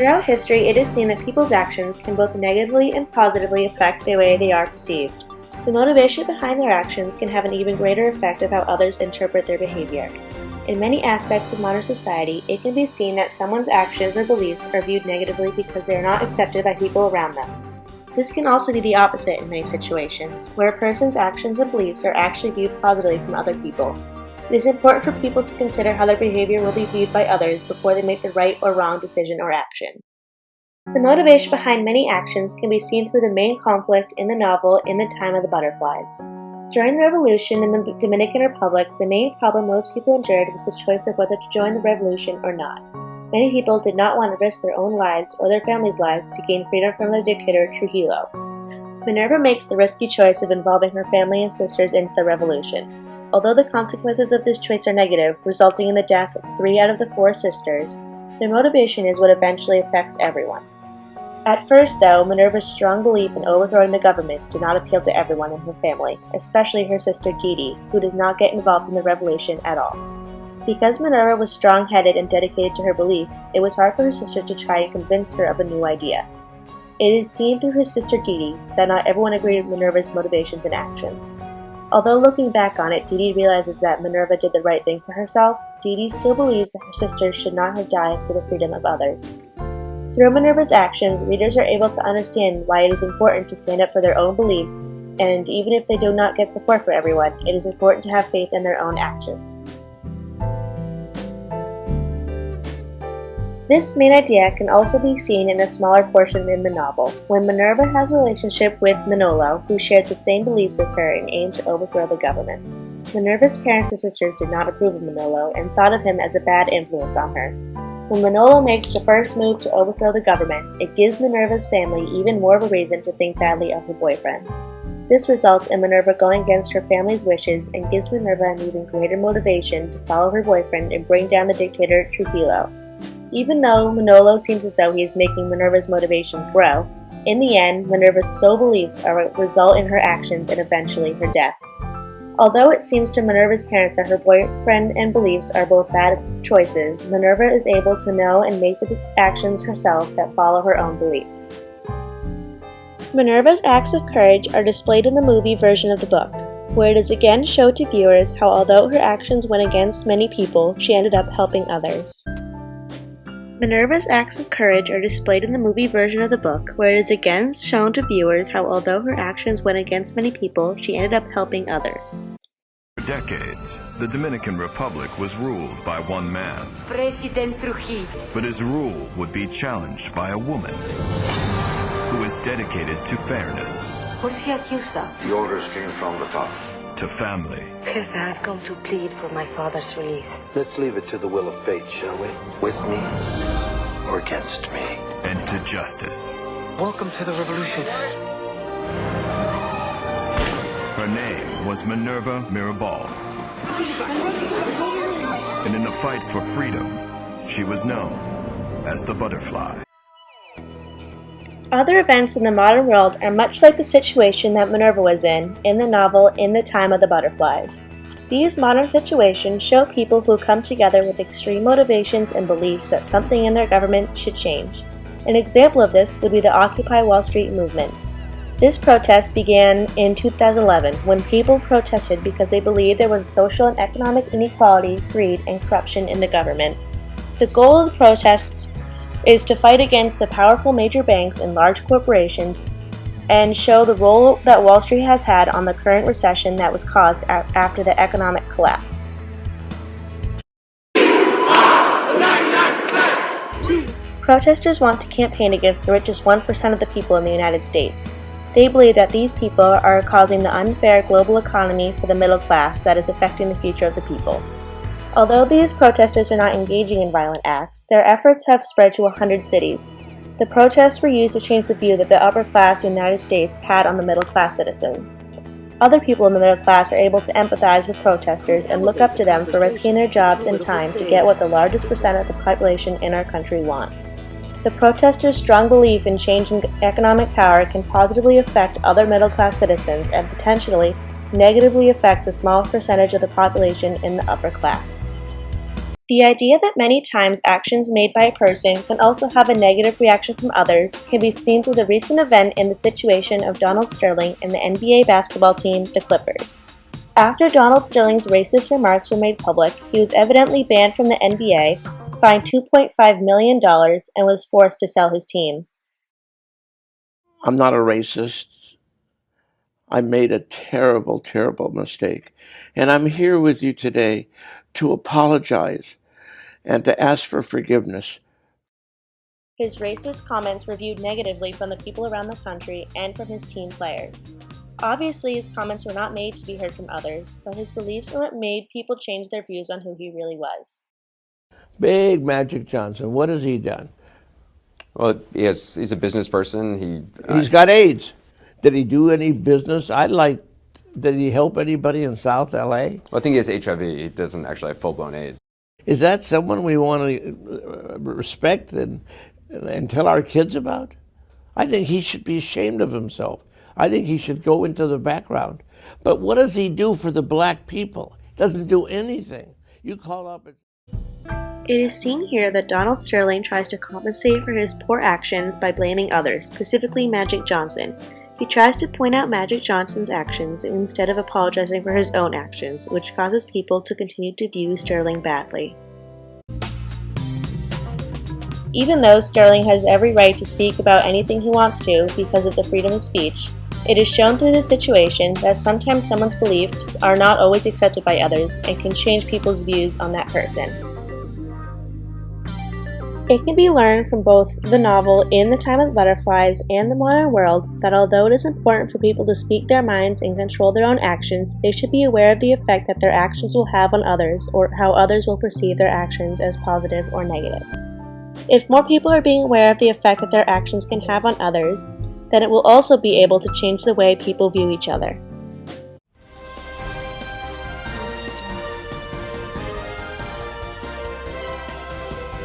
Throughout history, it is seen that people's actions can both negatively and positively affect the way they are perceived. The motivation behind their actions can have an even greater effect of how others interpret their behavior. In many aspects of modern society, it can be seen that someone's actions or beliefs are viewed negatively because they are not accepted by people around them. This can also be the opposite in many situations, where a person's actions and beliefs are actually viewed positively from other people. It is important for people to consider how their behavior will be viewed by others before they make the right or wrong decision or action. The motivation behind many actions can be seen through the main conflict in the novel In the Time of the Butterflies. During the revolution in the Dominican Republic, the main problem most people endured was the choice of whether to join the revolution or not. Many people did not want to risk their own lives or their families' lives to gain freedom from the dictator Trujillo. Minerva makes the risky choice of involving her family and sisters into the revolution. Although the consequences of this choice are negative, resulting in the death of 3 out of the 4 sisters, their motivation is what eventually affects everyone. At first, though, Minerva's strong belief in overthrowing the government did not appeal to everyone in her family, especially her sister Didi, who does not get involved in the revolution at all. Because Minerva was strong-headed and dedicated to her beliefs, it was hard for her sister to try and convince her of a new idea. It is seen through her sister Didi that not everyone agreed with Minerva's motivations and actions. Although looking back on it, Didi realizes that Minerva did the right thing for herself, Didi still believes that her sisters should not have died for the freedom of others. Through Minerva's actions, readers are able to understand why it is important to stand up for their own beliefs, and even if they do not get support for everyone, it is important to have faith in their own actions. This main idea can also be seen in a smaller portion in the novel, when Minerva has a relationship with Manolo, who shared the same beliefs as her and aimed to overthrow the government. Minerva's parents and sisters did not approve of Manolo and thought of him as a bad influence on her. When Manolo makes the first move to overthrow the government, it gives Minerva's family even more of a reason to think badly of her boyfriend. This results in Minerva going against her family's wishes and gives Minerva an even greater motivation to follow her boyfriend and bring down the dictator Trujillo. Even though Manolo seems as though he is making Minerva's motivations grow, in the end, Minerva's sole beliefs are what result in her actions and eventually her death. Although it seems to Minerva's parents that her boyfriend and beliefs are both bad choices, Minerva is able to know and make the actions herself that follow her own beliefs. Minerva's acts of courage are displayed in the movie version of the book, where it is again showed to viewers how although her actions went against many people, she ended up helping others. Minerva's acts of courage are displayed in the movie version of the book, where it is again shown to viewers how although her actions went against many people, she ended up helping others. For decades, the Dominican Republic was ruled by one man. President Trujillo. But his rule would be challenged by a woman who is dedicated to fairness. What is he accused of? The orders came from the top. To family. Jefe, I've come to plead for my father's release. Let's leave it to the will of fate, shall we? With me or against me? And to justice. Welcome to the revolution. Her name was Minerva Mirabal. And in the fight for freedom, she was known as the Butterfly. Other events in the modern world are much like the situation that Minerva was in the novel In the Time of the Butterflies. These modern situations show people who come together with extreme motivations and beliefs that something in their government should change. An example of this would be the Occupy Wall Street movement. This protest began in 2011 when people protested because they believed there was social and economic inequality, greed, and corruption in the government. The goal of the protests is to fight against the powerful major banks and large corporations and show the role that Wall Street has had on the current recession that was caused after the economic collapse. Protesters want to campaign against the richest 1% of the people in the United States. They believe that these people are causing the unfair global economy for the middle class that is affecting the future of the people. Although these protesters are not engaging in violent acts, their efforts have spread to 100 cities. The protests were used to change the view that the upper class in the United States had on the middle class citizens. Other people in the middle class are able to empathize with protesters and look up to them for risking their jobs and time to get what the largest percent of the population in our country want. The protesters' strong belief in changing economic power can positively affect other middle class citizens and potentially negatively affect the small percentage of the population in the upper class. The idea that many times actions made by a person can also have a negative reaction from others can be seen through the recent event in the situation of Donald Sterling and the NBA basketball team, the Clippers. After Donald Sterling's racist remarks were made public, he was evidently banned from the NBA, fined $2.5 million, and was forced to sell his team. I'm not a racist. I made a terrible, terrible mistake. And I'm here with you today to apologize and to ask for forgiveness. His racist comments were viewed negatively from the people around the country and from his team players. Obviously, his comments were not made to be heard from others, but his beliefs are what made people change their views on who he really was. Big Magic Johnson, what has he done? Well, he's a business person. He's got AIDS. Did he do any business? Did he help anybody in South LA? Well, I think he has HIV. He doesn't actually have full-blown AIDS. Is that someone we want to respect and tell our kids about? I think he should be ashamed of himself. I think he should go into the background. But what does he do for the black people? He doesn't do anything. You call up and... It is seen here that Donald Sterling tries to compensate for his poor actions by blaming others, specifically Magic Johnson. He tries to point out Magic Johnson's actions instead of apologizing for his own actions, which causes people to continue to view Sterling badly. Even though Sterling has every right to speak about anything he wants to because of the freedom of speech, it is shown through this situation that sometimes someone's beliefs are not always accepted by others and can change people's views on that person. It can be learned from both the novel In the Time of the Butterflies and The Modern World that although it is important for people to speak their minds and control their own actions, they should be aware of the effect that their actions will have on others or how others will perceive their actions as positive or negative. If more people are being aware of the effect that their actions can have on others, then it will also be able to change the way people view each other.